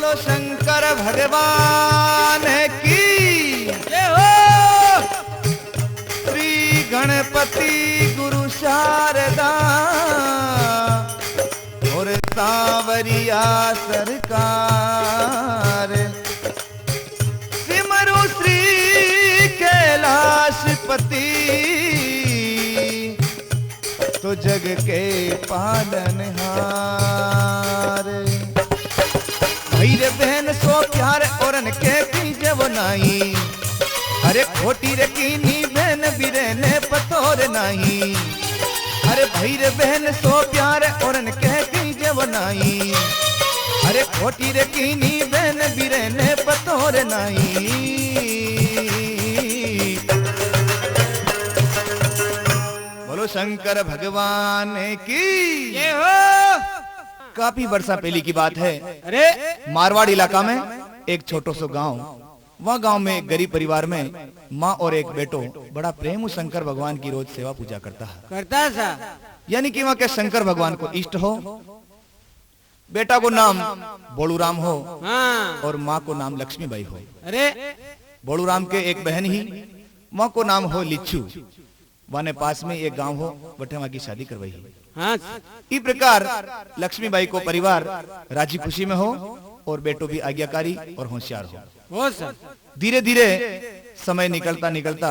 बोलो शंकर भगवान की जय हो। श्री गणपति गुरु शारदा और सांवरिया सरकार सिमरु श्री कैलाशपति तो जग के पालनहार। भाई रे बहन सो प्यार औरन के कीजे वो नाई, अरे खोटी रे कीनी बहन बिरने पतोर नाही। अरे भाई रे बहन सो प्यार औरन के कीजे वो नाई, अरे खोटी रे कीनी बहन बिरने पतोर नाही। बोलो शंकर भगवान की जय हो। काफी वर्षा पहले की बात है। अरे मारवाड़ इलाका में एक छोटो सो गांव, वह गांव में एक गरीब परिवार में माँ और एक बेटो बड़ा प्रेम शंकर भगवान की रोज सेवा पूजा करता है। करता सा यानी कि वहाँ के शंकर भगवान को इष्ट हो। बेटा को नाम बोलूराम हो हाँ। और माँ को नाम लक्ष्मीबाई हो। अरे बोलूराम के एक बहन ही, माँ को नाम हो लिच्छू। वाने पास में एक गांव हो, बटे वहाँ की शादी करवाई है। हाँ इस प्रकार लक्ष्मीबाई को परिवार राजी खुशी में हो और बेटो भी आज्ञाकारी और होशियार हो सर। धीरे धीरे समय निकलता निकलता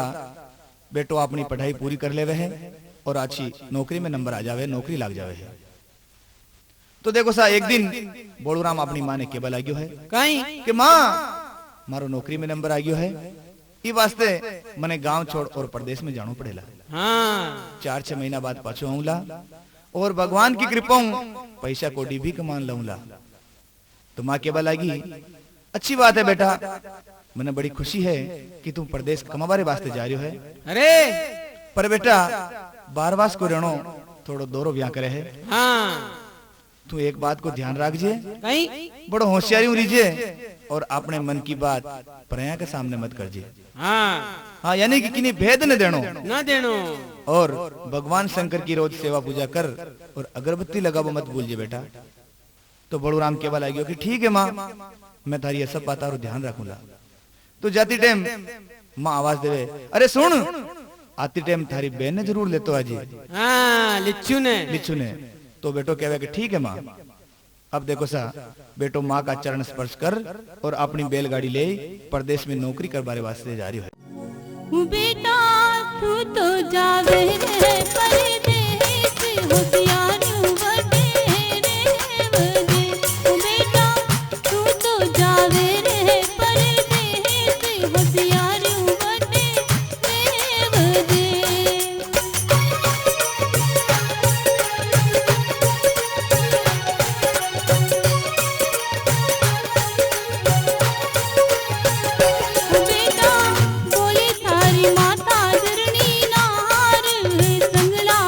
बेटो अपनी पढ़ाई पूरी कर लेवे है और अच्छी नौकरी में नंबर आ जावे, नौकरी लाग जावे है। तो देखो सा एक दिन बोलूराम अपनी माँ ने केवल आग्यो है कहीं कि माँ मारो नौकरी में नंबर आ गयो है, ई वास्ते मने गांव छोड़ और प्रदेश में जानो पड़ेला। हाँ 4-6 महीना बाद पाछो आऊंला और भगवान की कृपा पैसा कोडी भी कमान लाऊंला। तो माँ केवल आगी, अच्छी बात है बेटा, मने बड़ी खुशी है कि तुम प्रदेश कमावारे वास्ते जा रहे हो है। अरे पर बेटा बारवास को रहनो थोड़ो दोरो ब्याह करे है। हाँ तू एक बात को ध्यान रख जे, कहीं बड़ो होशियारी रीजे और अपने मन की बात परया के सामने मत कर जे। हाँ यानी कि किन्हीं भेद न देनो ना देनो। और भगवान शंकर की रोज सेवा पूजा कर और अगरबत्ती लगावो मत भूल जे बेटा। तो बड़ूराम केवल आ गयो कि ठीक है माँ, मैं थारी ये सब बातों ध्यान रखूंगा। तो जाती टाइम माँ आवाज देवे, अरे सुन, आती टाइम थारी बहन ने जरूर ले तो आजी। हाँ लिच्छू ने। तो बेटो कहवे कि ठीक है माँ। अब देखो सा बेटो माँ का चरण स्पर्श कर और अपनी बैलगाड़ी ले प्रदेश में नौकरी करवाने वास्ते जा रही है। बेटा तू तो जावे रे परदेस होशियार बटे रे बदे। बेटा तू तो जावे रे परदेस होशियार बटे रे बदे। बेटा बोले थारी माता धरणी नार संगला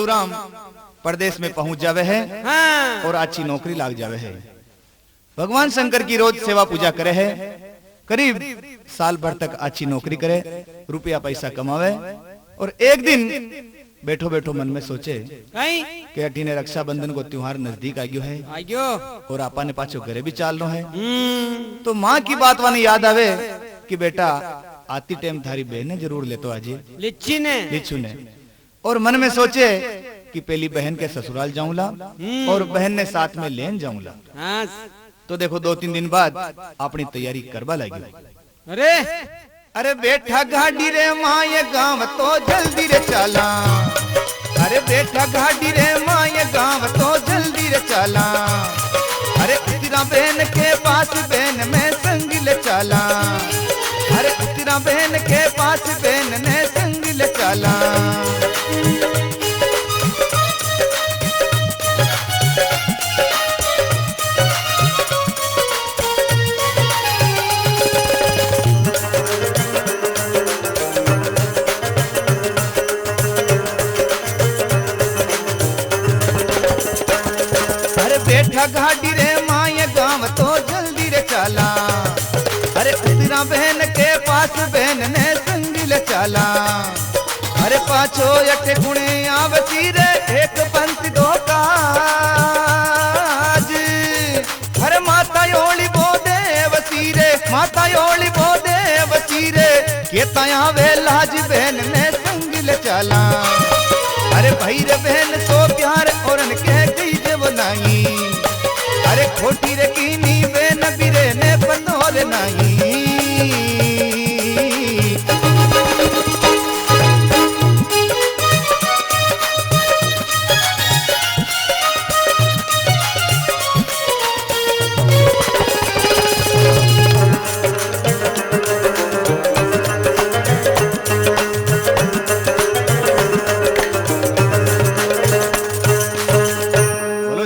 बड़ूराम परदेश में पहुंच जावे है हाँ और अच्छी नौकरी लाग जावे है। भगवान शंकर की रोज सेवा पूजा करे है, करीब साल भर तक अच्छी नौकरी करे, रुपया पैसा कमावे। और एक दिन बैठो बैठो मन में सोचे कहीं कि अठी ने रक्षाबंधन को त्योहार नजदीक आ गयो है आयो और आपा ने पाछो घरे भी चाल लो है। तो माँ की बात वानी याद आवे कि बेटा आती टाइम थारी बहने जरूर ले तो आजे लिच्ची ने लिचू ने। और मन में सोचे कि पहली बहन के ससुराल जाऊंगा और बहन ने साथ में लेन जाऊंगा। हाँ तो देखो 2-3 दिन बाद अपनी तैयारी करवा लगी। अरे अरे बेटा गाड़ी रे माँ ये गाँव तो जल्दी रे चला, अरे बेटा गाड़ी रे माँ ये गाँव तो जल्दी रे चला, अरे तेरा बहन के पास बहन में संग ले चला, अरे तेरा बहन के पास बहन ने संग ले चला। बेटा गाड़ी रे माँ ये गाँव तो जल्दी रे चला, अरे तेरा बहन के पास बहन ने संग ले चला, अरे पाछो एक गुणे आवती रे एक पंथ दो काज, अरे माता योली बोदे वसी रे माता योली बोदे वसी रे के तया वे लाज बहन ने संग ले चला। अरे भाई रे बहन सो प्यार और के गई जब नहीं, अरे खोटी रे कीनी बहन बिरे ने बनोर नहीं।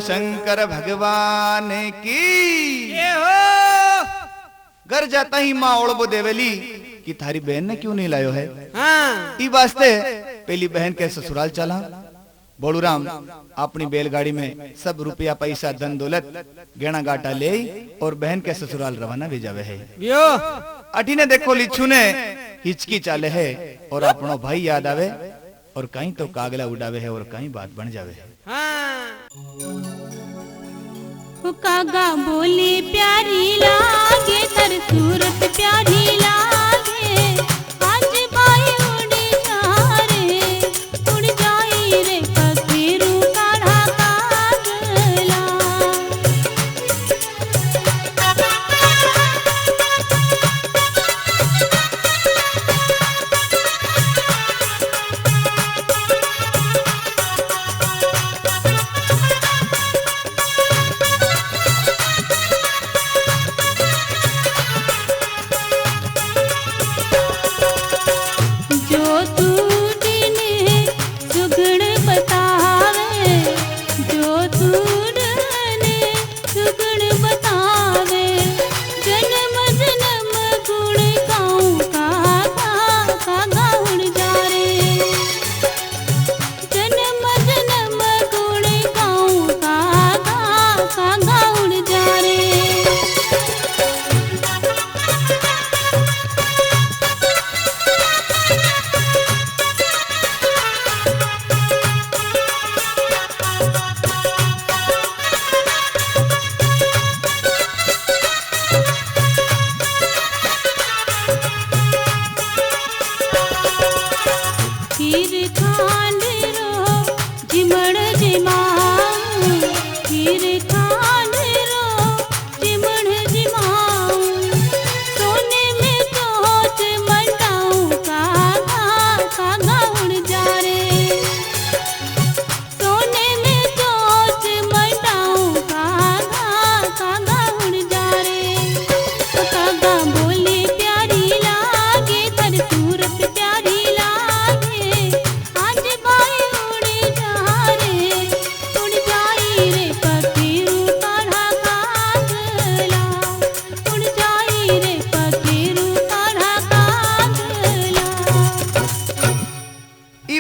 शंकर भगवान की ये हो घर जाता ही माँ ओढ़बो देवेली कि थारी बहन ने क्यों नहीं लायो है। हाँ ई वास्ते पहली बहन के ससुराल चला। बड़ूराम अपनी बैलगाड़ी में सब रुपया पैसा धन दौलत गहना गाटा ले और बहन के ससुराल रवाना भेजावे है। यो अठी ने देखो लिच्छू ने हिचकी चाले है और अपनो भाई याद आवे और कहीं तो कागला उड़ावे है और कहीं बात बन जावे है। कागा बोली प्यारी लागे तर सूरत प्यारी लागे, आज बाई उड़ी जाई रे पखेरू काढ़ा कागला।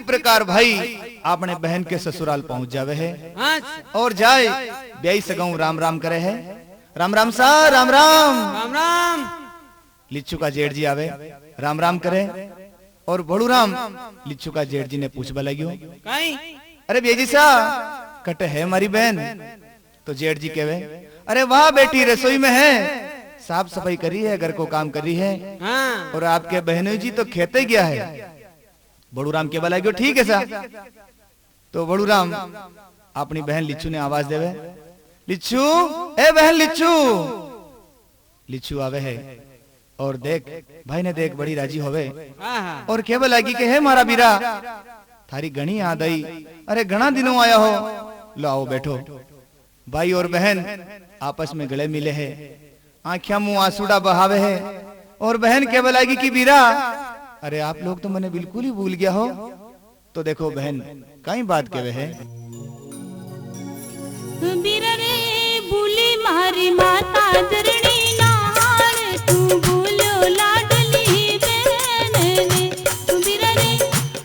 प्रकार भाई अपने बहन के ससुराल पहुंच जावे है हाँ और जाए ब्याई सगाऊ राम राम करे है। राम राम सा राम राम। राम राम। लिच्छू का जेठ जी आवे राम राम करे और बड़ू राम लिच्छू का जेठ जी ने पूछबा लगियो कहीं अरे बेजी सा कट है हमारी बहन। तो जेठ जी कहवे अरे वाह बेटी रसोई में है, साफ सफाई करी है, घर को काम करी है। हाँ और आपके बहनोई जी तो खेते गया है। बड़ू राम के बोला ठीक है सा। तो बड़ू राम अपनी बहन लिच्छू ने आवाज देवे लिच्छू ए बहन लिच्छू। लिच्छू आवे है और देख भाई ने देख बड़ी राजी होवे हाँ और केवल लगी के है मारा बीरा थारी घनी याद आई, अरे घना दिनों आया हो, लाओ बैठो। भाई और बहन आपस में गले मिले हैं, आंखियां मुंह आंसुड़ा बहावे है और बहन केवल लगी कि बीरा अरे आप लोग तो मैंने बिल्कुल ही भूल गया हो। तो देखो बहन कई बात केवे है बीरा रे भूली मारी माता जरणी नार तू भूलो लाडली बहन रे। बीरा रे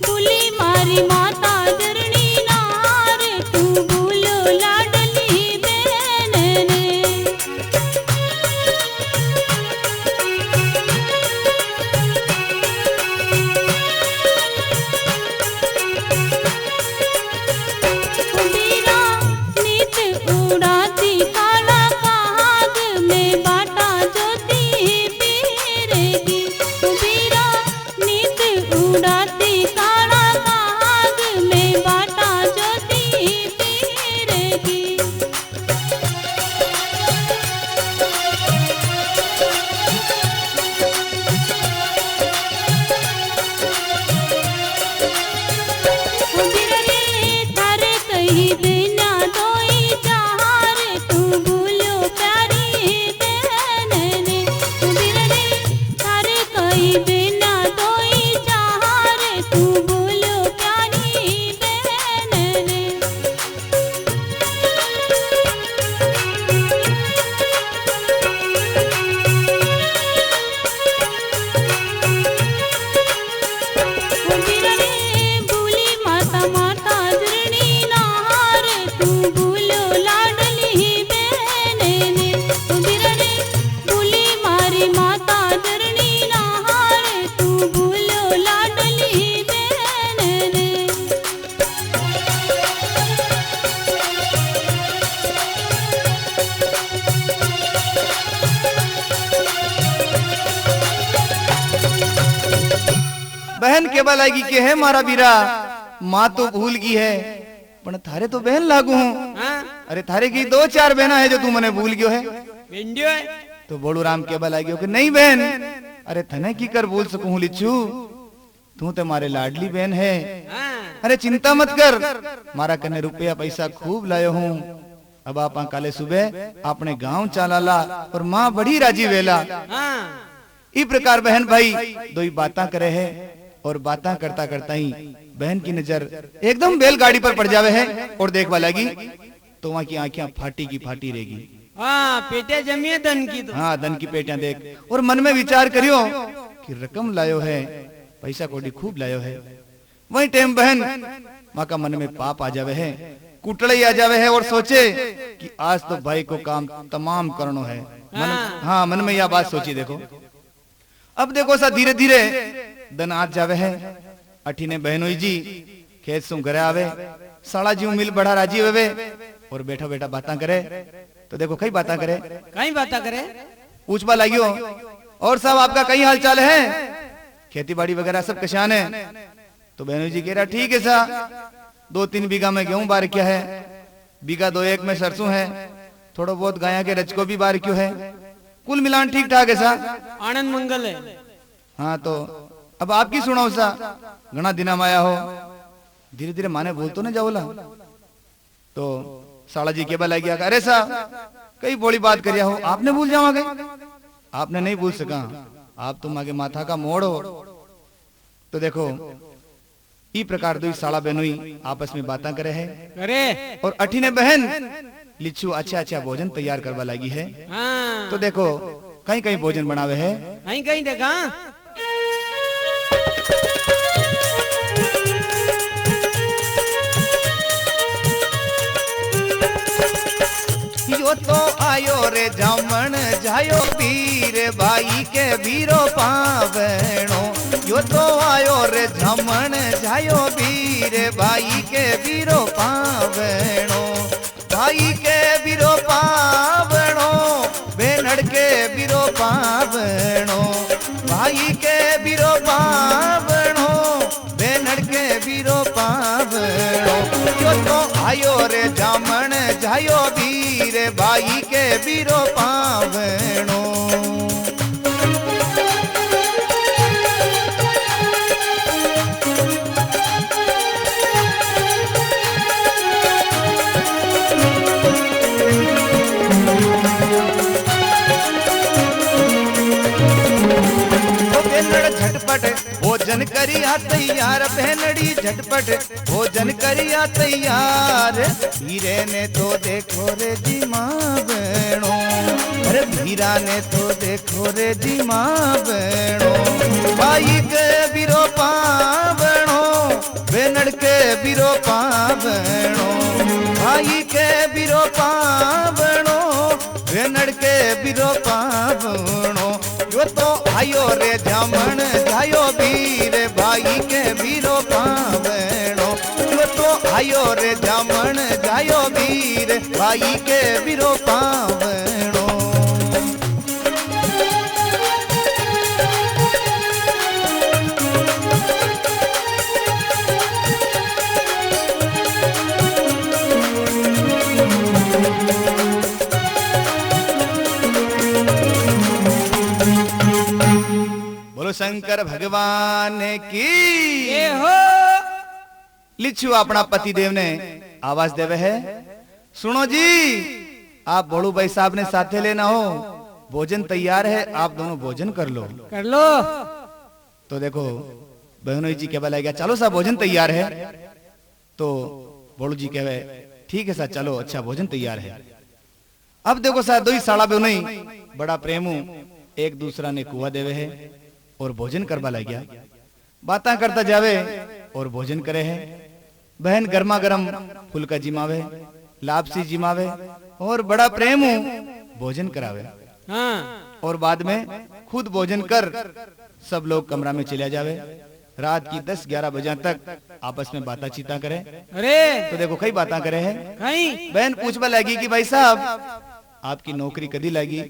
भूली मारी माता जरणी नार तू भूलो लाडली बहन रे। बीरा नीत उड़ाती काला काग में बाटा ज्योति पीरेगी। बीरा नीत उड़ाती काला काग में बाटा ज्योति पीरेगी। बीरा रे थारे कही बिना दोई चार तू भूलो प्यारी बहन रे। बीरा रे थारे कही बिना दोई चार तू भूलो प्यारी बहन रे। बीरा रे भूली माता माता जरणी नार तू भूलो लाडली बहन रे। बीरा रे भूली मारी माता जरणी नार तू भूलो लाडली बहन रे। बहन केवल लगी के है मारा बीरा माँ तो भूल गई है पर थारे तो बहन लागू हूँ। हाँ अरे थारे की दो चार बहना है जो तू मने भूल गयो है। भिंडियो है तो बोलू राम केवल लगी कि नहीं बहन अरे थने की कर बोल सकूं लिच्छू, तू तो मारे लाडली बहन है। हाँ अरे चिंता मत कर, मारा कने रुपया पैसा खूब लायो हूँ। अब आप काले सुबह अपने गांव चला और माँ बड़ी राजी वेला। हाँ इस प्रकार बहन भाई दो ही बातें करे है और बातें करता करता ही बहन की नजर एकदम बैलगाड़ी पर पड़ जावे है और देखवा लगी तो वहाँ की आंखें फाटी की फाटी रहेगी। हाँ पेटे जमिए धन की तो हाँ धन की पेटियां देख और मन में विचार करियो कि रकम लायो है, पैसा कोडी खूब लायो है। वही टाइम बहन माँ का मन में पाप आ जावे है, कुटड़े आ जावे है और सोचे कि आज तो भाई को काम तमाम करनो है। हाँ मन में यह बात सोची। देखो अब देखो सा धीरे धीरे दिन आज जावे है। अठी ने बहनोई जी खेत सु घरे आवे, साला जी मिल बड़ा राजी हुए और बैठा बैठा बातें करे। तो देखो कई बातें करे, कहीं बात करे पूछवा लगियो और सब आपका कई हाल चाल है, खेती बाड़ी वगैरह सब कशान है। तो बहनोई जी कह रहा ठीक है सा, 2-3 बीघा में गेहूं बार किया है, बीघा 2-1 में सरसों है, थोड़ा बहुत गाया के रचको भी बार क्यों है, कुल मिलान ठीक ठाक है सा, आनंद मंगल है। हाँ तो अब आपकी सुनाओ सा, घना दिना माया हो। धीरे धीरे माने बोल तो न जाओला। तो साला जी के बल गया अरे सा कई बड़ी बात करिया हो, आपने भूल जाओगे। आपने नहीं भूल सका, आप तुम आगे माथा का मोड़ हो। तो देखो ई प्रकार दो साला बहनोई आपस में बातें करे है करे और अठी ने बहन लिच्छू अच्छा अच्छा भोजन तैयार करवा लगी है। हाँ तो देखो कहीं कहीं भोजन बनावे है। कहीं कहीं देखा यो तो आयो रे जामण जायो वीर भाई के वीरो पावणो यो तो आयो रे जामण जायो वीर भाई के वीरो पावणो भाई के वीरो पावणो बेनड़ के वीरो पावणो भाई के वीरो पावणो बेनड़ के वीरो पावणो यो तो आयो रे जामण जायो वीर भाई के वीरो पावणो झटपट भोजन करिया तैयार बहनड़ी झटपट भोजन करिया तैयार हीरे ने तो देखो रे जी माँ बहनो अरे हीरा ने तो देखो रे जी माँ बहनो भाई के बिरो पावणो बेनड़ के बिरो पावणो भाई के बिरो पावणो बेनड़ के बिरो पावणो यो तो आयो रे जामण जायो वीर भाई के वीरो पावणो यो तो आयो रे जामण जायो वीर भाई के वीरो पावणो शंकर भगवान की ये हो लिच्छू अपना पति देव ने आवाज देवे है सुनो जी आप बड़ू भाई साहब ने साथे लेना हो भोजन तैयार है आप दोनों भोजन कर लो तो देखो बहनों जी कहवा लग गया चलो सा भोजन तैयार है तो बड़ू जी कहवे ठीक है सा चलो अच्छा भोजन तैयार है अब देखो सा दो ही साड़ा बहनों बड़ा प्रेमू एक दूसरा ने कुआ देवे है और भोजन करवा लग गया बातें करता जावे और भोजन करे है बहन गर्मा गर्म फुलका जिमावे लापसी जिमावे और बड़ा प्रेम भोजन करावे और बाद में खुद भोजन कर सब लोग कमरा में चले जावे रात की 10-11 बजे तक आपस में बाता चीता करे अरे तो देखो कई बातें करे है बहन पूछवा लगी कि भाई साहब आपकी नौकरी कदी लगी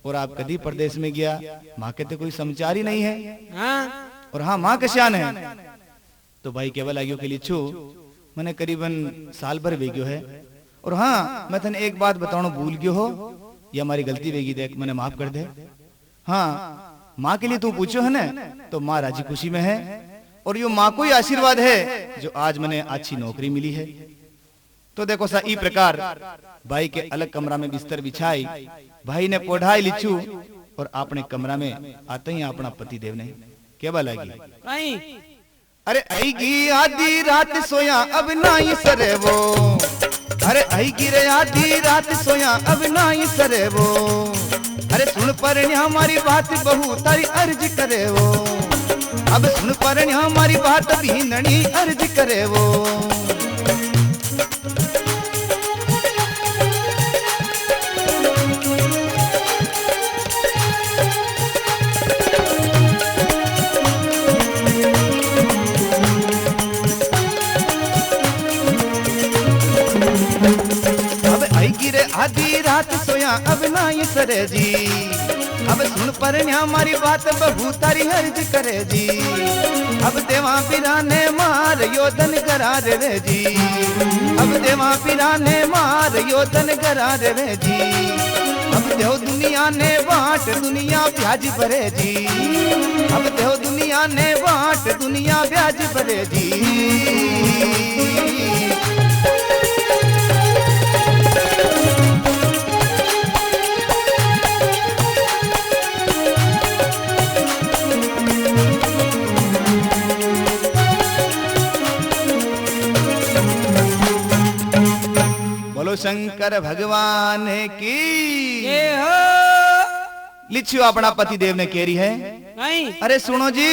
और आप कदी प्रदेश में गया माँ के तो कोई समाचार ही नहीं है और हाँ माँ का शान है तो भाई केवल आगियो के लिए छू मैंने करीबन साल भर वेग्यो है और हाँ मैं तने एक बात बताऊं भूल गयो हो ये हमारी गलती वेगी देख मैंने माफ कर दे हाँ माँ के लिए तू पूछो है ना तो माँ राजी खुशी में है और यो माँ को ही आशीर्वाद है जो आज मैंने अच्छी नौकरी मिली है तो देखो सा ई प्रकार भाई के अलग कमरा में बिस्तर बिछाई भाई ने पोढ़ाई लिच्छू और अपने कमरा में आते ही अपना पति देव ने क्या लगी अरे आएगी आधी रात सोया अब नहीं सरे वो अरे आएगी रे आधी रात सोया अब नहीं सरे वो अरे सुन पर हमारी बात बहू तारी अर्ज करे वो अब सुन पर हमारी बात भी ननी अर्ज करे वो आधी रात सोया अब नहीं सरे जी अब सुन पर हमारी बात बहू तारी हर्ज करे जी अब देवा पिराने मार योधन करार रे जी अब देवा पिराने मार योधन करार रे जी अब देव दुनिया ने बांट दुनिया ब्याज भरे जी अब देव दुनिया ने बांट दुनिया ब्याज भरे जी शंकर भगवान की ये हो लिच्छू अपना पति देव ने केरी है नहीं अरे सुनो जी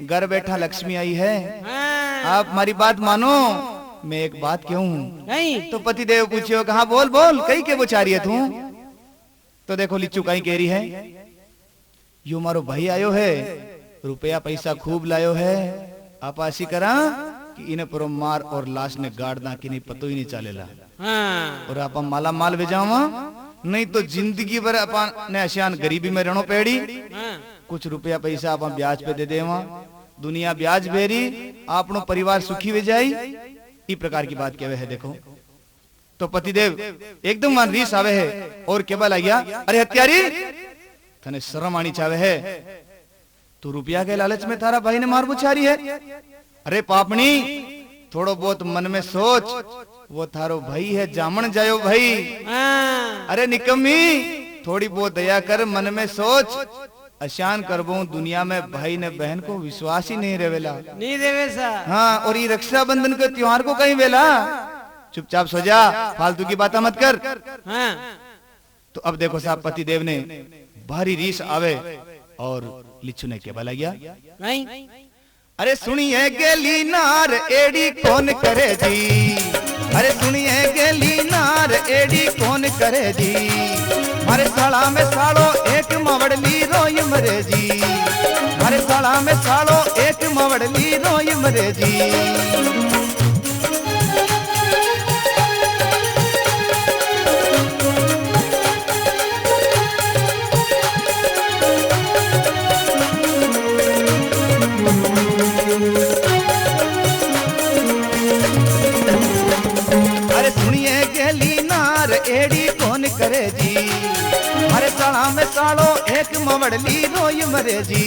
घर बैठा लक्ष्मी आई है आप हमारी बात मानो मैं एक बात कहूं। नहीं तो पतिदेव पूछियो कहा बोल बोल कई के बुचारी है तू। तो देखो लिच्चू कहीं कह रही है यो मारो भाई आयो है, रुपया पैसा खूब लायो है, आप आशी करा कि इन्हें परो मार और लाश ने गाड़ दा कि नहीं पतो ही नहीं चलेला। हाँ और आप माला माल भेजावा नहीं तो जिंदगी भर अपन ने अशियान गरीबी में रहनो पेड़ी। हाँ कुछ रुपया पैसा आप ब्याज पे दे देवा, दुनिया ब्याज बेरी, आपनो परिवार सुखी हो जाई। ई प्रकार की बात कहवे है। देखो तो पतिदेव एकदम मन रीस आवे है और केवल आ गया अरे हत्यारी तने शर्म आनी चावे है, तू रुपया के लालच में थारा भाई ने मार बुछारी है। अरे पापनी थोड़ो बहुत मन में सोच, वो थारो भाई है जामन जायो भाई। हाँ अरे निकम्मी थोड़ी बहुत दया कर, मन में सोच, अशान करबो दुनिया में भाई ने बहन को विश्वास ही नहीं रेवेला। नहीं देवे सा हाँ और ये रक्षाबंधन के त्योहार को कहीं वेला, चुपचाप सो जा, फालतू की बातें मत कर। हाँ तो अब देखो साहब पतिदेव ने भारी रीस आवे और लिच्चू ने क्या भला गया। नहीं अरे सुनिए गेली नार एड़ी कौन करे जी, अरे सुनिए गेली नार एड़ी कौन करे जी, हमारे साड़ा में साड़ो एक मवड़ली रोय मरे जी, हमारे साड़ा में साड़ो एक मवड़ली रोय मरे जी। अरे सुनिए गेली नार एड़ी कौन करे जी, हमारे साड़ा में साड़ो एक मवड़ली रोय मरे जी,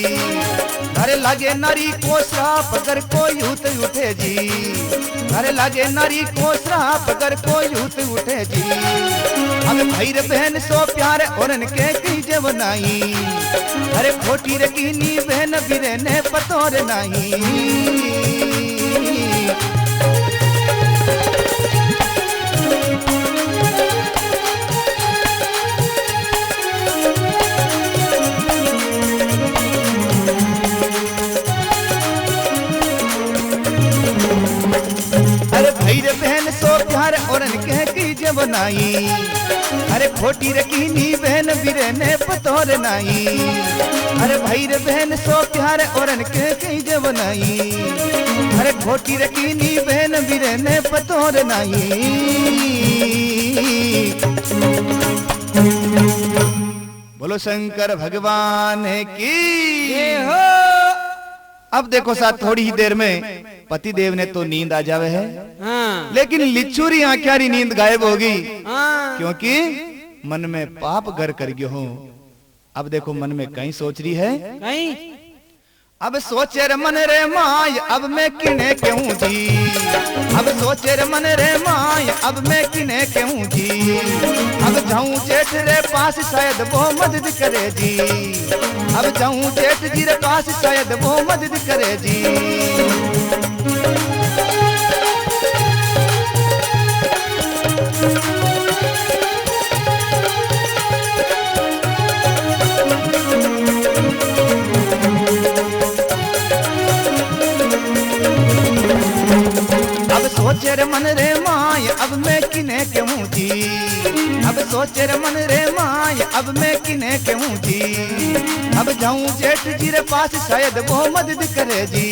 अरे लागे नारी को श्राप अगर कोई यूथ उठे जी, अरे लागे नारी को श्राप अगर कोई यूथ उठे जी, हम भाई रे बहन सो प्यार और इनके कीजे बनाई, अरे खोटी रे कीनी बहन बिरे ने पतोर नहीं। अरे भाई रे बहन सो प्यार और इनके कीजे बनाई, अरे खोटी रे कीनी बहन बिरे ने पतोर नहीं, अरे भाई रे बहन सो प्यार और इनके कीजे बनाई, अरे खोटी रे कीनी बहन बिरे ने पतोर नहीं। बोलो शंकर भगवान की। ये हो अब देखो साथ थोड़ी ही देर में पतिदेव ने तो नींद आ जावे है, हाँ लेकिन लिच्छूरी आंख्यारी नींद गायब होगी, हाँ क्योंकि मन में पाप घर कर गयो हूं। अब देखो मन में कहीं सोच रही है, नहीं अब सोचे रे मन रे माय अब मैं किने कहूं जी, अब सोचे रे मन रे माय अब मैं किने कहूं जी, अब जाऊं जेठ रे पास शायद वो मदद करे जी, अब जाऊं जेठ जी रे पास शायद वो मदद करे जी। अब सोचे रे मन रे माय अब मैं किने कहूं जी, अब सोचे रे मन रे माय अब मैं किने कहूं जी, अब जाऊं जेठ जी रे पास शायद वो मदद करे जी,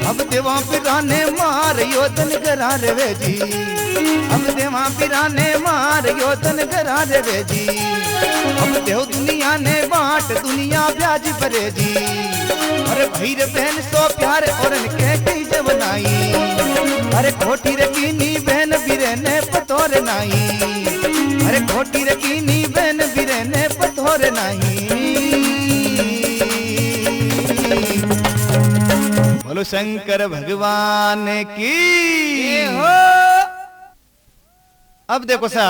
अब देवा पिराने मार योधन करा रे जी, अब देवा पिराने मार योधन करा रे जी, अब देव दुनिया ने बांट दुनिया ब्याज भरे जी, अरे भाई रे बहन सो प्यार और इनके कीजे बनाई, अरे खोटी रे कीनी बहन बिरे ने पतोर नहीं, अरे खोटी रे कीनी बहन बिरे ने पतोर नहीं। बोलो शंकर भगवान की। ये हो अब देखो सा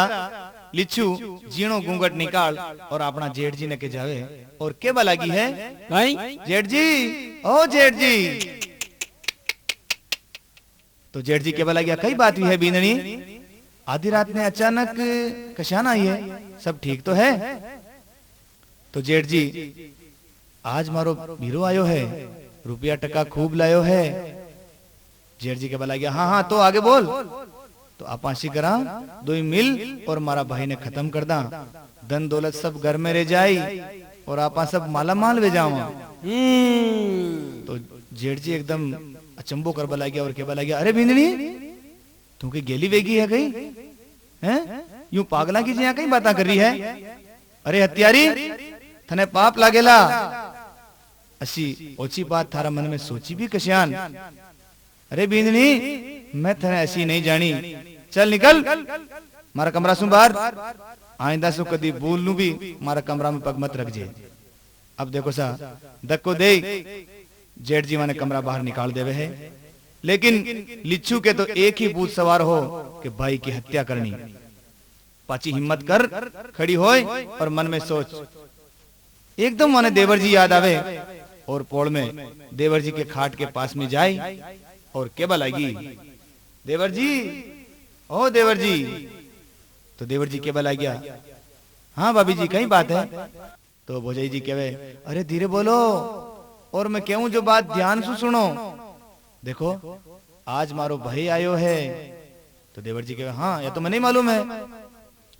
लिच्छू जीणो घूंघट निकाल और अपना जेठ जी ने के जावे और के लगी है, नहीं जेठ जी ओ जेठ जी। तो जेठ जी के बला गया कई बात हुई है बींदनी, आधी रात में अचानक कशान आई है, सब ठीक तो है। तो जेठ जी आज मारो हीरो आयो है, रुपया टका खूब लायो है, जेठ जी के बोला गया हाँ हाँ तो आगे बोल। तो आप आशी करा दो ही मिल और मारा भाई ने खत्म कर दा, धन दौलत सब घर में रह जाई और आप सब माला माल वे जावा। तो जेठ जी एकदम अचंबो कर बोला गया और के बोला गया अरे बिंदनी तू की गेली वेगी है कहीं हैं, यूं पागला की जिया कहीं बातें कर रही है। अरे हत्यारी थने पाप लागेला, असी ओची बात थारा मन में सोची भी कश्यान। अरे बिंदनी मैं थने ऐसी नहीं जानी, चल निकल मारा कमरा सु बाहर, आइंदा सु कदी भूल लू भी मारा कमरा में पग मत रख जे। अब देखो सा धक्को दे जेठ जी माने कमरा बाहर निकाल देवे है, लेकिन लिच्छू के तो एक ही भूत सवार हो कि भाई की हत्या करनी। पाची हिम्मत कर खड़ी होए और मन में सोच। एकदम माने देवर जी याद आवे और पोड़ में देवर जी के खाट के पास में जाए और के बलागी देवर जी, ओ देवर जी। तो देवर जी के बला गया हाँ भाभी जी कहीं बात है। तो भोजाई जी कहे अरे धीरे बोलो और मैं कहूं जो बात ध्यान से सुनो। देखो आज मारो भाई आयो है। तो देवर जी कहे हाँ ये तो मैं नहीं मालूम है।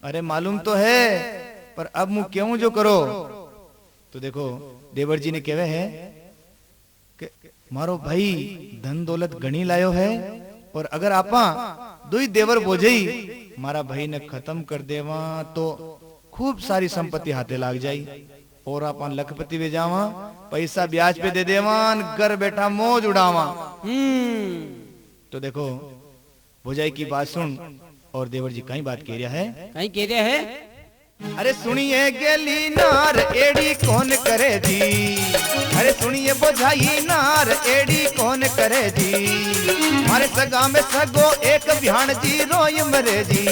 अरे मालूम तो है पर अब मुंह क्यों जो करो। तो देखो देवर जी ने कहे है कि मारो भाई धन दौलत गणी लायो है और अगर आपा दो ही देवर बोझई मारा भाई ने खत्म कर देवा तो खूब सारी संपत्ति हाथे लाग जाई और अपन लखपति वे जावा, पैसा ब्याज पे दे देवान, घर बैठा मौज उड़ावा। तो देखो भोजाई की बात सुन और देवर जी कहीं बात कह रहा है, कहीं कह रहा है अरे सुनिए गेली नार एड़ी कौन करे जी, अरे सुनिए बोझाई नार एड़ी कौन करे जी, मारे सगा में सगो एक बिहान जी रोय मरे जी,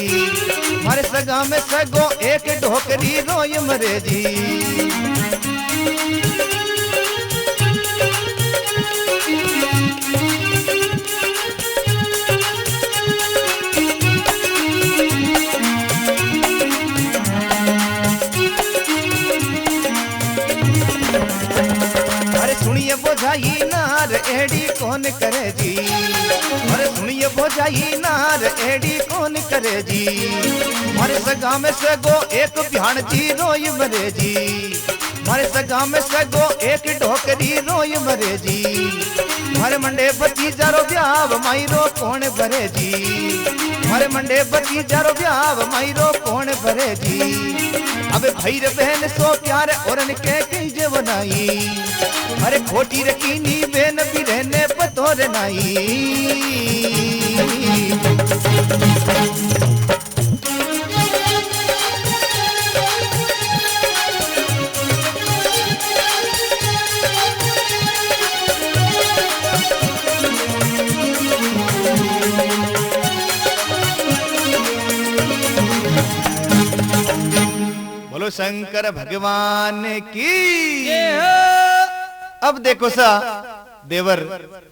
मारे सगा में सगो एक ढोकरी रोय मरे जी। सुनिए बोझाई नार एड़ी कौन करे जी, अरे सुनिए बोझाई नार एड़ी कौन करे जी, मारे सगा में सगो एक बिहान जी रोय मरे जी, मारे सगा में सगो एक ढोकरी रोय मरे जी, मारे मंडे बची जारो ब्याव माइरो कौन भरे जी, मारे मंडे बची जारो ब्याव माइरो कौन भरे जी। अबे भाई रे बहन सो प्यार औरन के कीजे बनाई, अरे खोटी रकीनी बेन भी रहने पतोर नाई। बोलो शंकर भगवान की। अब देखो सा देवर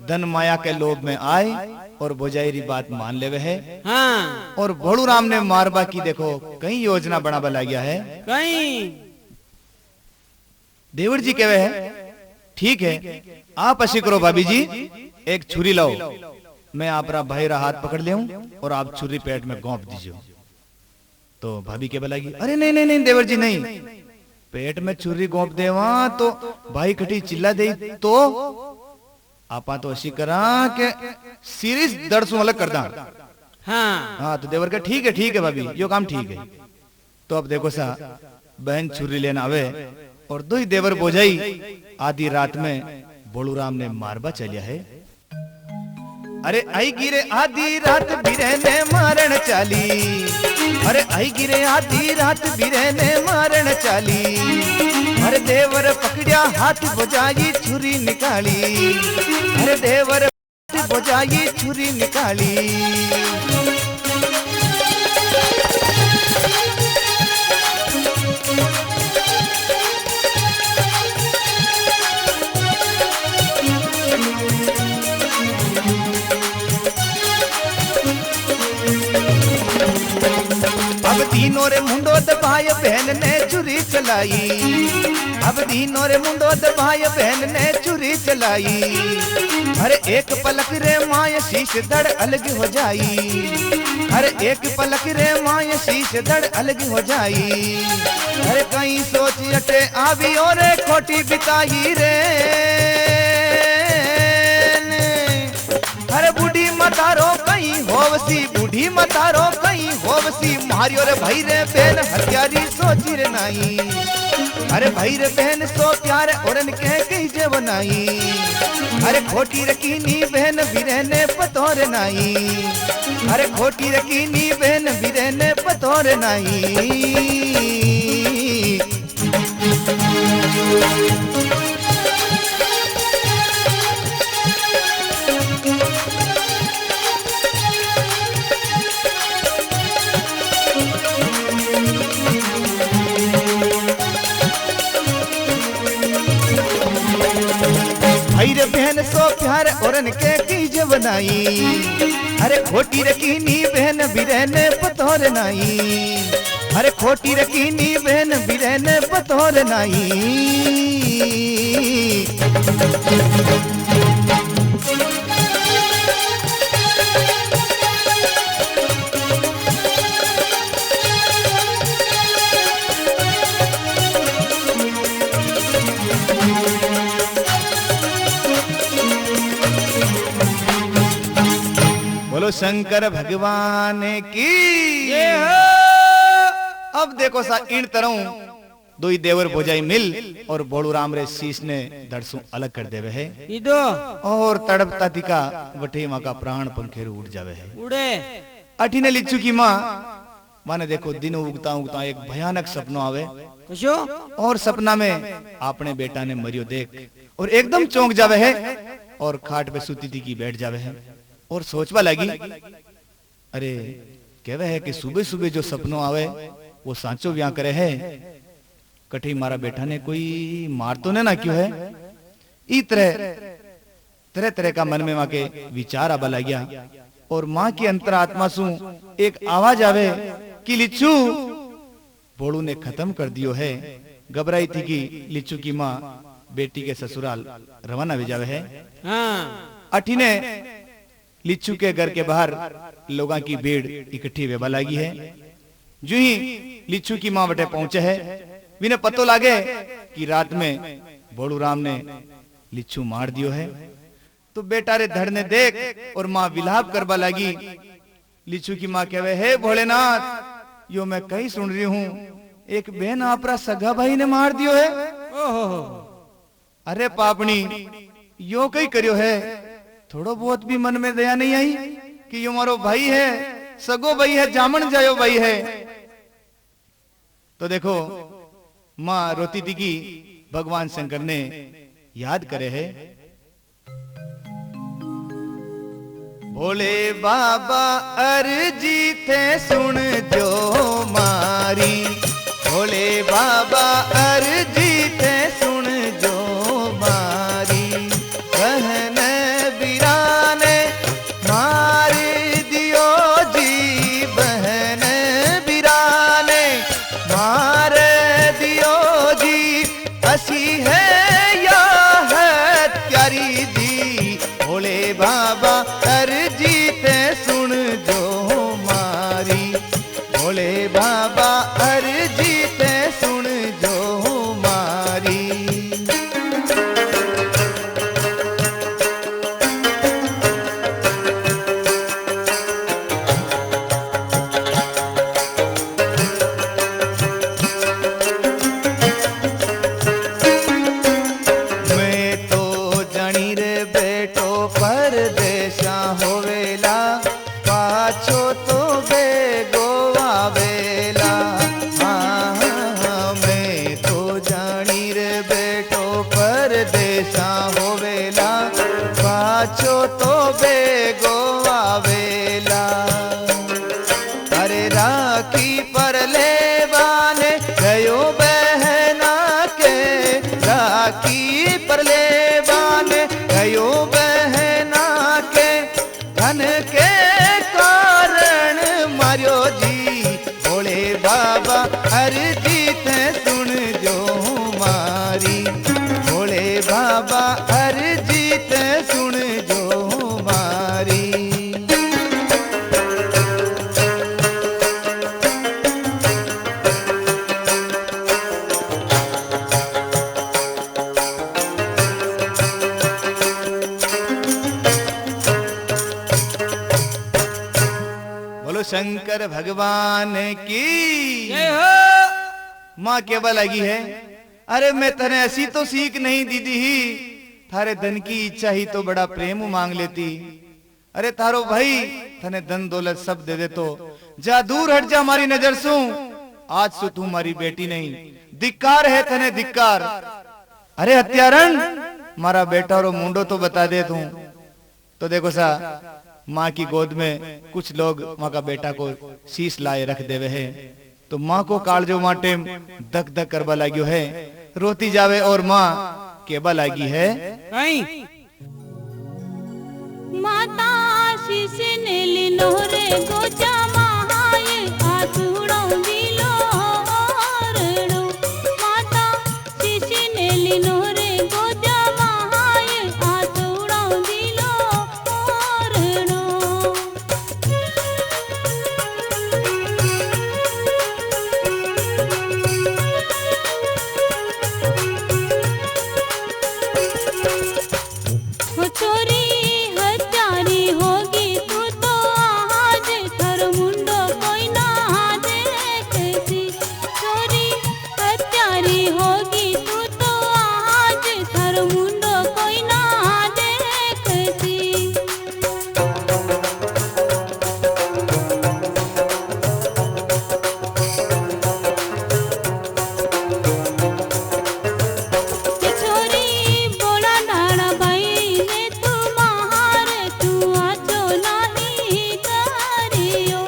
धन माया के लोभ में आए और बोजाई बात मान लेवे है। हाँ। और भोलू राम ने मारबा की देखो कई योजना बना बना गया है। कहीं देवर जी कहे है ठीक है आप ऐसी करो भाभी जी, एक छुरी लाओ, मैं आपरा भाई रा हाथ पकड़ ले और आप छुरी पेट में गोंप दीजिए। तो भाभी के बोला अरे नहीं नहीं नहीं देवर जी नहीं, पेट में छुरी गोंप देवा तो भाई कटी चिल्ला दे तो आपा तो ऐसी करा के सीरीज दर्द से अलग कर दा। हाँ तो देवर का ठीक है भाभी यो काम ठीक है। तो अब देखो सा बहन छुरी लेना आवे और दो ही देवर बोझाई आधी रात में बोलू राम ने मारबा चलिया है। अरे आई गिरे आधी रात बिरहने मारण चाली, अरे आई गिरे आधी रात बिरहने मारण चाली, अरे देवर पकड़िया हाथ बोझाई छुरी निकाली, अरे देवर हाथ बोझाई छुरी निकाली। अब तीनों रे मुंडो दबाय बहन ने छुरी चलाई, अब तीनों रे मुंडो दबाय बहन ने छुरी चलाई, अरे एक पलक रे माय शीश धड़ अलग हो जाई, अरे एक पलक रे माय शीश धड़ अलग हो जाई। अरे कहीं सोच अटे आवी और खोटी बिताई रे, अरे बूढ़ी मतारो कहीं होवसी, बूढ़ी मतारो कहीं होवसी, मारियो रे भाई रे बहन हथियारी सोची रे नाई। अरे भाई रे बहन सो प्यार औरन के कहीं जे बनाई, अरे खोटी रकीनी बहन भी रहने पतोर नाई, अरे खोटी रकीनी बहन भी रहने पतोर नाई। भाई रे बहन सो प्यार औरन के कीज बनाई, अरे खोटी रकीनी बहन भी रहने पतोर नाई, अरे खोटी रकीनी बहन भी रहने पतोर नाई। बोलो शंकर भगवान की। ये हो। अब देखो सा इन तरह दुई देवर भोजाई मिल और बोलू राम रे शीश ने दरसू अलग कर देवे है, इदो और तड़पता दिका वठे माँ का प्राण पंखेरु उड़ जावे है। उड़े अठी ने लिच्चू की माँ माने देखो दिन उगता उगता एक भयानक सपनो आवे, कशो और सपना में आपने बेटा ने मरियो देख और एकदम चौंक जावे है, और खाट पे सूती थी की बैठ जावे है और सोचवा लगी, अरे कहवे है कि सुबह सुबह जो सपनों आवे वो सांचो व्याह करे है, कठी मारा बेटा ने कोई मार तो ना क्यों है। ई तरह तरह का मन में माँ के विचार आबा लग गया, और माँ की अंतरात्मा सु एक आवाज आवे कि लिच्चू बोलू ने खत्म कर दियो है। घबराई थी कि लिच्चू की माँ बेटी के ससुराल रवाना भी जावे है। हाँ अठी ने लिच्चू के घर के बाहर लोगों की भीड़ इकट्ठी वेबा लगी है। जो ही लिच्चू की माँ बटे पहुंचे है, विने पतो लागे कि रात में बोलू राम ने लिच्चू मार दियो है। तो बेटा रे धड़ ने देख और माँ विलाप करवा लगी। लिच्चू की माँ कहवे, हे भोलेनाथ, यो मैं कहीं सुन रही हूँ, एक बहन आपरा सगा भाई ने मार दियो है। ओहो अरे पापनी, यो कहीं करियो है, थोड़ो बहुत भी मन में दया नहीं आई कि यो मारो भाई है, सगो भाई है, जामन जायो भाई है। तो देखो माँ रोती थी कि भगवान शंकर ने याद करे है, भोले बाबा अर्जी थे सुन जो मारी, भोले बाबा अर्जी थे सुन जो मारी, बहन बिराने मार दियो जी, बहन बिराने मार दियो जी, हसी है या है त्यारी दी, भोले बाबा अर्जी थे सुन जो मारी, भोले बाबा अर्जी थे सुन जो मारी। मैं तो जानी रे बेटो परदेशा होवेला, पाछो तो बेगो आवेला। मैं तो जानी रे बेटो परदेशा होवेला, पाछो तो बेगो आवेला। अरे राखी पर लेवाने गयो बहना के, राखी पर लेवाने गयो बहना के, धन के कारण मारियो जी, भोले बाबा अर्जी थे सुन जो मारी, भोले बाबा अर्जी थे सुन जो शंकर भगवान की। जय हो। माँ केवल लगी है, अरे मैं तने ऐसी तो सीख नहीं दीदी ही, थारे धन की इच्छा ही तो बड़ा प्रेम मांग लेती। अरे थारो भाई थने धन दौलत सब दे दे तो जा दूर हट जा हमारी नजर सू, आज से तू हमारी बेटी नहीं, धिक्कार है थने धिक्कार। अरे हत्यारण मारा बेटा और मुंडो तो बता दे तू। तो देखो सा माँ की गोद में कुछ लोग माँ का बेटा को शीश लाए रख देवे है, तो माँ को कालजो माटे धक धक करवा लाग्यो है, रोती जावे और माँ केबा लागी है कहीं माता शीश ने लिनो रे गोचा महाये आसुड़ो दिलो रड़ो। माता शीश ने लिनो रे गोचा महाये आसुड़ो दिलो रड़ो। हो चोरी हत्यारी होगी तू तो आज थर मुंडो कोई ना देखती। चोरी हत्यारी होगी तू तो आज थर मुंडो कोई ना देखती। के छोरी बोला डाड़ा बाई ने तू महार तू आजो नहीं करियो।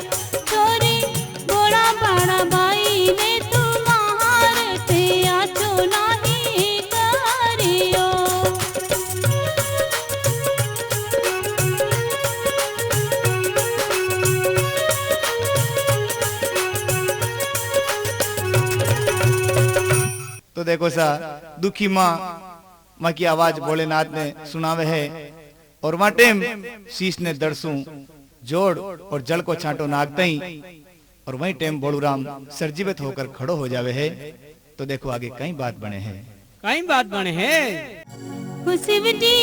छोरी बोला बाड़ा बाई ने तू महार ते आजो नहीं करियो। तो देखो सा दुखी माँ की आवाज भोलेनाथ ने सुनावे है, और वहां टेम शीश ने दरसू जोड़ और जल को छांटो नागते ही, और वही टेम बोलूराम सरजीवित होकर खड़ो हो जावे है। तो देखो आगे कई बात बने हैं। कहीं बात बने हैं। हो शिव जी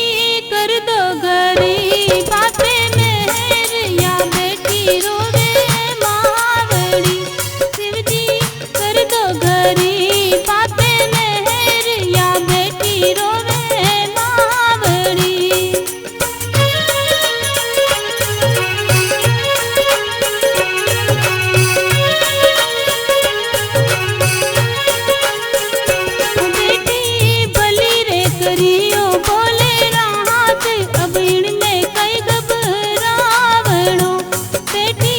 कर दो गरी बापे मेहर या बेटी रोवे मावड़ी। शिव जी कर दो गरी बापे मेहर या बेटी रोवे मावड़ी। बेटी बलि रे करियो बोले राहत अब इनमें कई घबरावणो। बेटी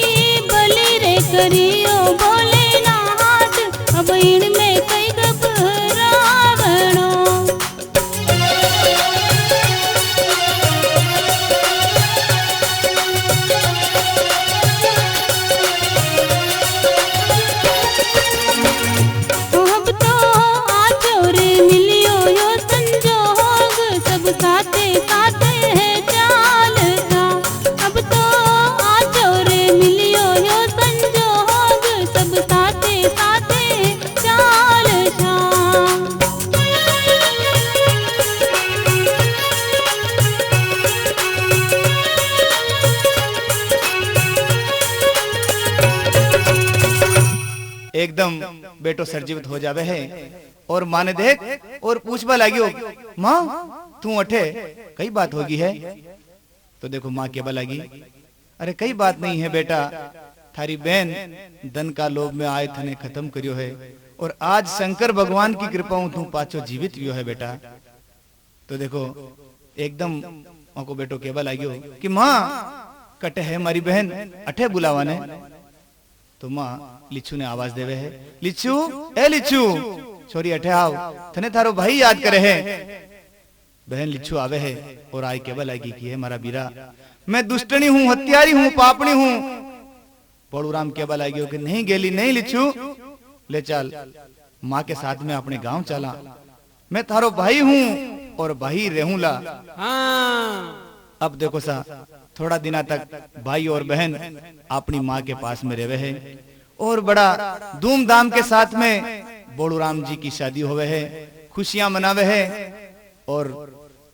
बलि रे करियो बोले राहत अब इनमें कई घबरावणो। अब तो आजो रे मिलियो यो संजोग सब साथे साथे है चालता। अब तो आजो रे मिलियो यो संजोग सब साथे साथे चालता। एकदम बेटो सरजीवित हो जावे है, और माँ ने देख और पूछबा लागियो, माँ तू अठे कई बात होगी है। तो देखो माँ केबा लगी, अरे कई बात नहीं है बेटा, थारी बहन धन का लोभ में आए थने खत्म करियो है, और आज शंकर भगवान की कृपा हूं तू पाछो जीवित वियो है बेटा। तो देखो एकदम माँ को बेटो केबा लागियो कि माँ कटे है हमारी बहन अठे बुलावा ने। तो माँ लिचू ने आवाज देवे है, लिचू ए लिचू छोरी अठे आओ, थने थारो भाई याद करे है। बहन लिचू आवे है और आय केवल आएगी कि है मारा बीरा, मैं दुष्टनी हूँ, हत्यारी हूँ, पापनी हूँ। बड़ूराम केवल आएगी कि नहीं गेली नहीं लिचू, ले चल माँ के साथ में अपने गांव चला, मैं थारो भाई हूँ और भाई रहूंला। हाँ। अब देखो सा थोड़ा दिना तक भाई और बहन अपनी माँ के पास में रहे हैं, और बड़ा धूमधाम के साथ में बोलूराम जी की शादी होवे है, खुशियां मनावे है। और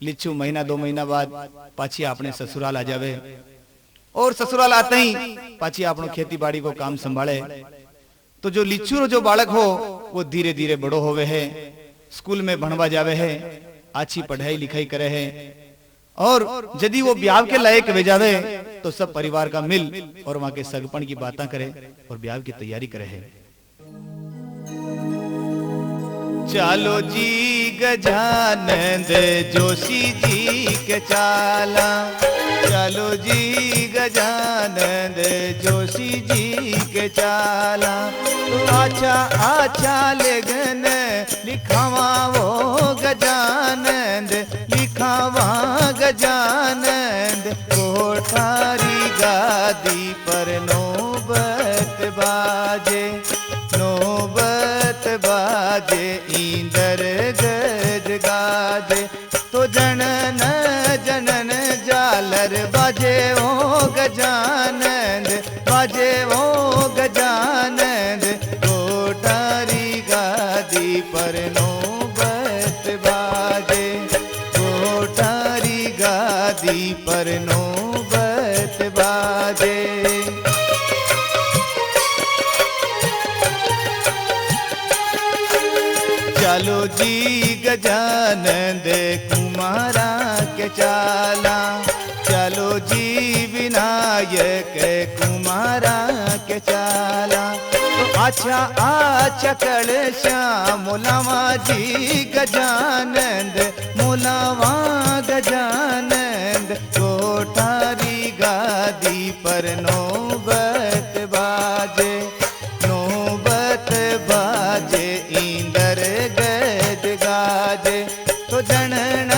लिचू महीना 2 महीना बाद पाछी अपने ससुराल आ जावे, और ससुराल आते ही पाची आपनो खेती बाड़ी को काम संभाले। तो जो लिच्छू जो बालक हो वो धीरे धीरे बड़ो होवे है, स्कूल में भणवा जावे है, अच्छी पढ़ाई लिखाई करे है, और यदि वो ब्याह के लायक वे जावे तो सब परिवार का मिल और वहां के सगपन की बातें करे और ब्याह की तैयारी करे है। चालो जी गजानंद जोशी जी के चाला, चालो जी गजानंद जोशी जी के चाला। तो अच्छा अच्छा लेगन लिखावा वो गजानंद, लिखावा गजानंद। कोठारी गादी पर नौबत बाजे, नौबत बाजे इंदर गज गाजे। तो जनन जनन जालर बाजे ओ गजानंद, बाजे ओ गजानंद। कोठारी गादी पर नौबत बाजे, कोठारी गादी पर नौबत बाजे। चालो जी गजानंद कुमारा के चाला, चालो जी विनायक कुमारा के चाला। तो अच्छा अच्छा कल श्याम मोलावा जी गजानंद, मोलावा गजानंद। कोठारी गादी पर नौबत बाजे, नौबत बाजे इंदर गज गाजे। तो जनन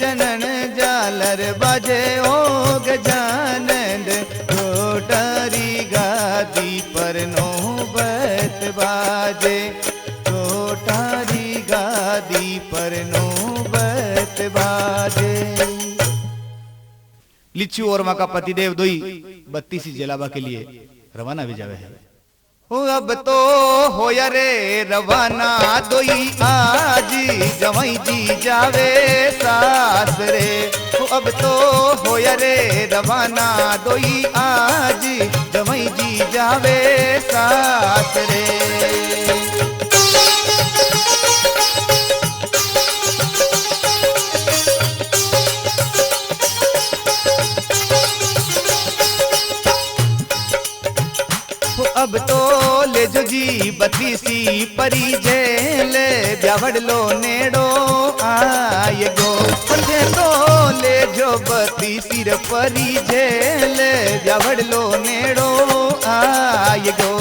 जनन जालर बाजे ओ गजानंद। कोठारी गादी पर नौबत बाजे, कोठारी गादी पर नौबत बाजे। लिच्छू और माँ का पतिदेव दोई 32 जलावा के लिए रवाना भी जावे है। अब तो होया रे रवाना दोई आज, जवाई जी जावे सास रे। अब तो होया रे रवाना दोई आज, जवाई जी जावे सास रे। अब तो ले जो जी 32 परी जेल, ब्यावड़ लो नेड़ो आए गो। पंजे तो ले जो 32 परी जेल, ब्यावड़ लो नेड़ो आए गो।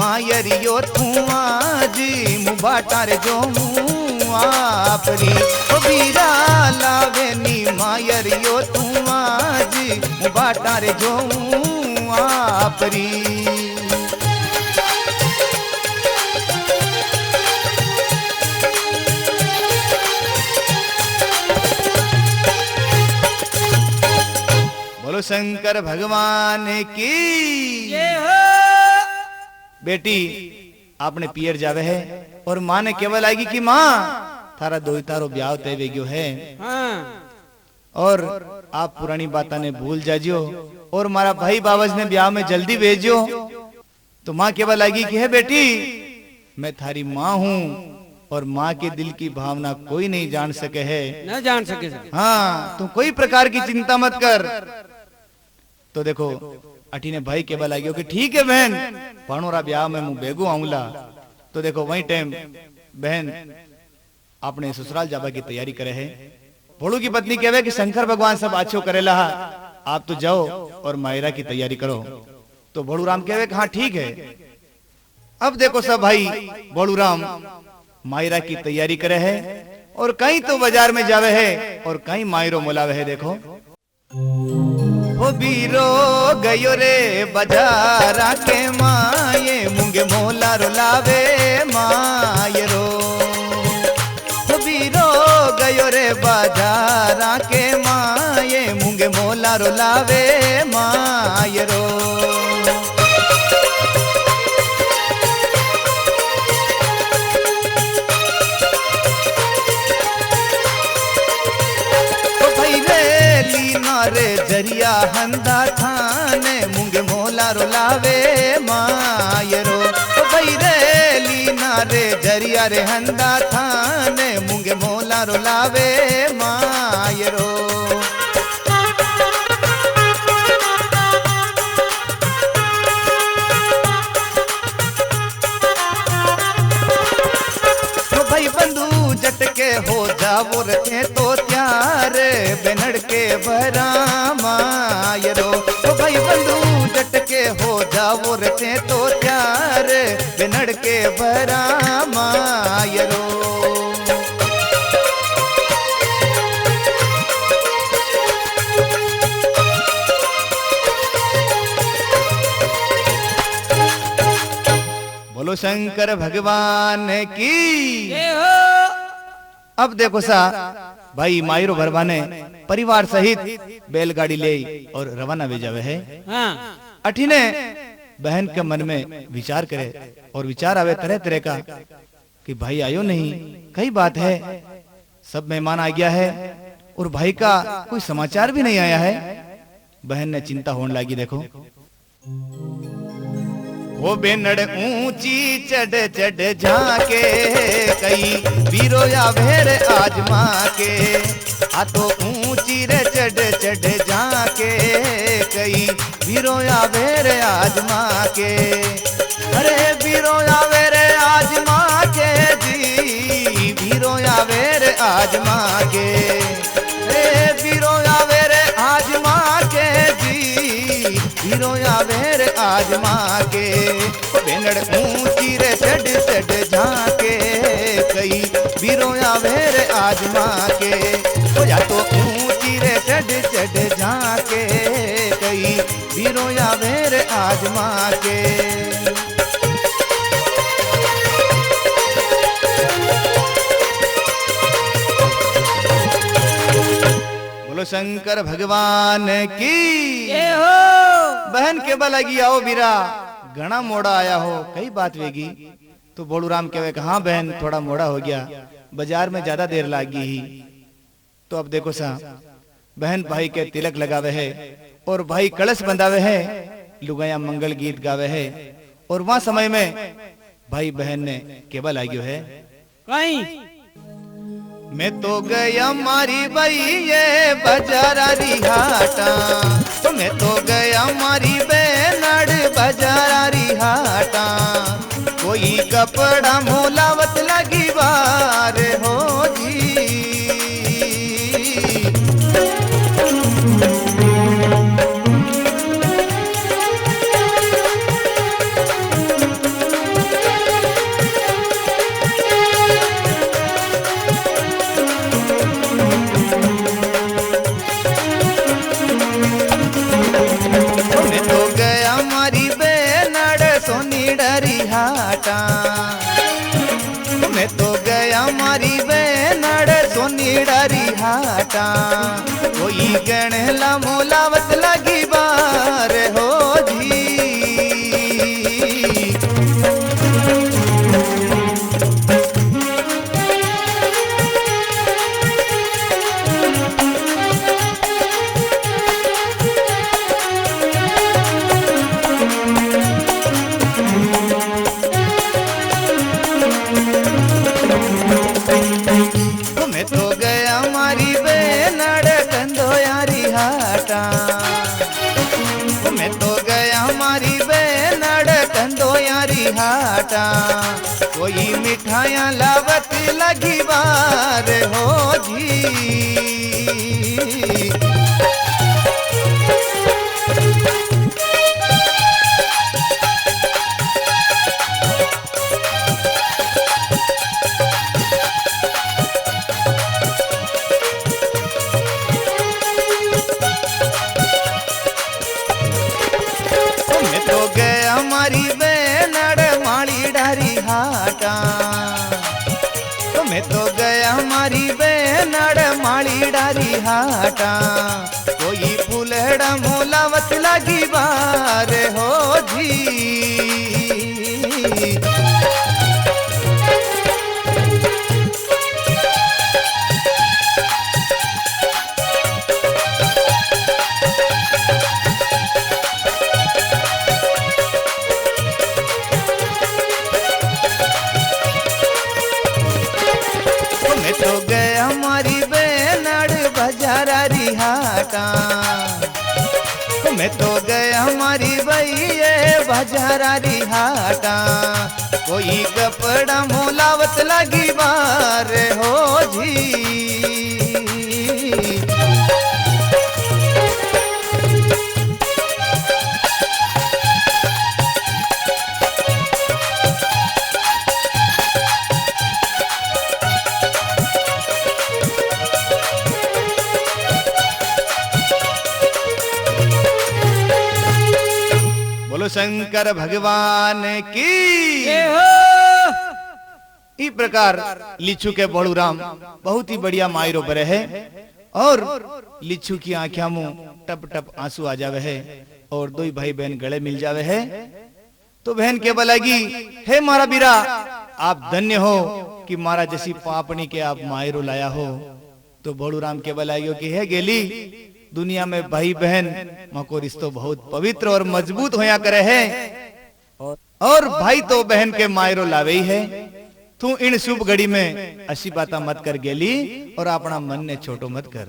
मायरियो थुआ जी मुबाटार जो आपरी। बीरा लावेनी मायरियो थुआ जी मुबाटार जो आपरी। बोलो शंकर भगवान की जय हो। बेटी आपने पियर जावे है और माँ ने केवल आएगी कि माँ थारा दोई तारो ब्याह तय वेग्यो है, हाँ। और आप पुरानी बात ने भूल जाजियो और मारा भाई बाबज ने ब्याह में जल्दी भेजो। तो माँ केवल आएगी कि है बेटी मैं थारी माँ हूँ और माँ के दिल की भावना कोई नहीं जान सके है, न जान सके सर। हाँ तुम कोई प्रकार की चिंता मत कर। तो देखो अठी ने भाई केवल आ गयो कि ठीक है बहन भाणोरा ब्याह में मुँह बेगो आऊंला। तो देखो वही टाइम बहन अपने ससुराल जाबा की तैयारी करे है। भोलू की पत्नी कहवे कि शंकर भगवान सब अच्छो करेला, आप तो जाओ और मायरा की तैयारी करो। तो भोलू राम कहवे कि हाँ ठीक है। अब देखो सब भाई भोलू राम मायरा की तैयारी करे है और कहीं तो बाजार में जावे है और कहीं मायरो मोलावे है। देखो हो बीरो गयो रे बाजारा के माये मुंगे मोला रो लावे मायरो। मोला रो लावे मायरो। रे जरिया हंदा थाने मुंगे मोला रो लावे मायरो। भाई रे लीना रे जरिया रे हंदा थाने मुंगे मोला रो लावे मायरो। भाई बंधु जटके हो जावो रखे तो त्यार बेनड़ के भरा मायरो। भाई बंधु जटके हो जावो रखे तो त्यार बेनड़ के भरा मायरो। बोलो शंकर भगवान की। अब देखो सा भाई मायरो भरवा ने परिवार सहित बैलगाड़ी ले और रवाना भेजावे है। अठीने बहन के मन में विचार करे और विचार आवे तरह तरह का कि भाई आयो नहीं, कई बात है, सब मेहमान आ गया है और भाई का कोई समाचार भी नहीं आया है। बहन ने चिंता होने लगी। देखो वो बेनड़ ऊंची चढ़ चढ़ झाके कई वीरो या भेर आजमा के। आ तो ऊंची रे चढ़ चढ़ झाके कई वीरो या भेर आजमा के। अरे वीरो या भेर आजमा के जी, वीरो या भेर आजमा के। अरे वीरो या भेर आजमा के जी, वीरो या भेर आजमा के। बेनड़ ऊंची रे चढ़ चढ़ झाके कई वीरो या भेर आजमा के। या तो ऊंची रे चढ़ चढ़ झाके कई वीरो या भेर आजमा के। बोलो शंकर भगवान की। बहन के बलगी आओ बीरा, घना मोड़ा आया हो, कई बात वेगी। तो बोलू राम कहे हाँ बहन थोड़ा मोड़ा हो गया, बाजार में ज्यादा देर लागी ही। तो अब देखो सा बहन भाई के तिलक लगावे है और भाई कलश बंधावे है, लुगाया मंगल गीत गावे है। और वहां समय में भाई बहन ने केवल आगियो है कहीं मैं तो गया मारी बई ये बाजारी हाटा। तो मैं तो गया मारी बेनड़ बाजारी हाटा। कोई कपड़ा मोलावत लगी बार हो जी। मैं तो गया मारी बेनड़ सोनी डरी हाटा। कोई गणला मोलावत लगी बार हो जी। मैं तो गया हमारी बेनड़ कंदोयारी हाटा। कोई मिठाइयाँ लावत लगी बार हो जी। हमारी बेनड़ माली डारी हाटा। तो मैं तो गया हमारी बेनड़ माली डारी हाटा। कोई फूल लगी बार हो जी। मैं तो गए हमारी बेनड़ बाजारा रिहाटा, मैं तो गए हमारी भैये बाजारा रिहाटा, कोई कपड़ा मोलावत लगी बार हो जी। बोलो शंकर भगवान की। जय हो। इस प्रकार लिच्छू के बड़ूराम बहुत ही बढ़िया मायरो बरे है और लिच्छू की आंखों में टप टप आंसू आ जावे है और दो ही भाई बहन गले मिल जावे है। तो बहन के बोलेगी, हे मारा बीरा, आप धन्य हो कि मारा जैसी पापनी के आप मायरो लाया हो। तो बड़ूराम के बोलेगी कि हे गेली, दुनिया में भाई बहन मको रिश्तो बहुत पवित्र और मजबूत होया करे है और भाई तो बहन के मायरो लावे ही है। तू इन शुभ घड़ी में अच्छी बात मत कर गेली और अपना मन ने छोटो मत कर।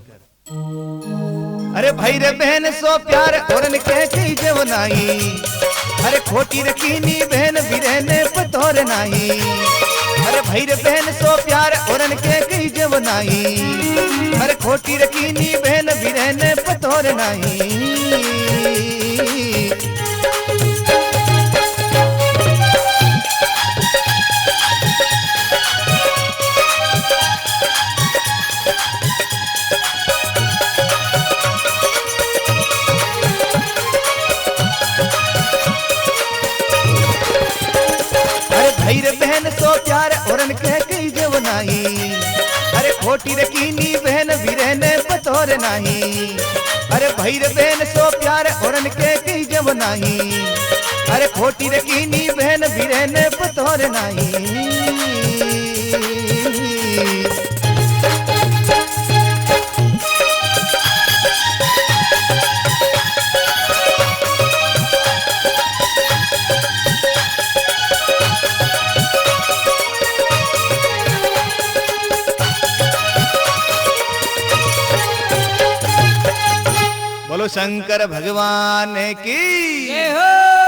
अरे भाई रे बहन सो प्यार और के जेव नाही, अरे खोटी रखीनी बहन बिरहने पतोर नाही। अरे भाई रे बहन सो प्यार और के जेव नाही, अरे खोटी रखीनी बहन बिरहने पतोर नाही। भाई रे बहन सो प्यार औरन के कई जव नाही, अरे खोटी रखीनी बहन बिरहने पतोर नाही। अरे भाई रे बहन सो प्यार औरन के कई जव नाही, अरे खोटी रखीनी बहन बिरहने पतोर नाही। बोलो शंकर भगवान की। जय हो।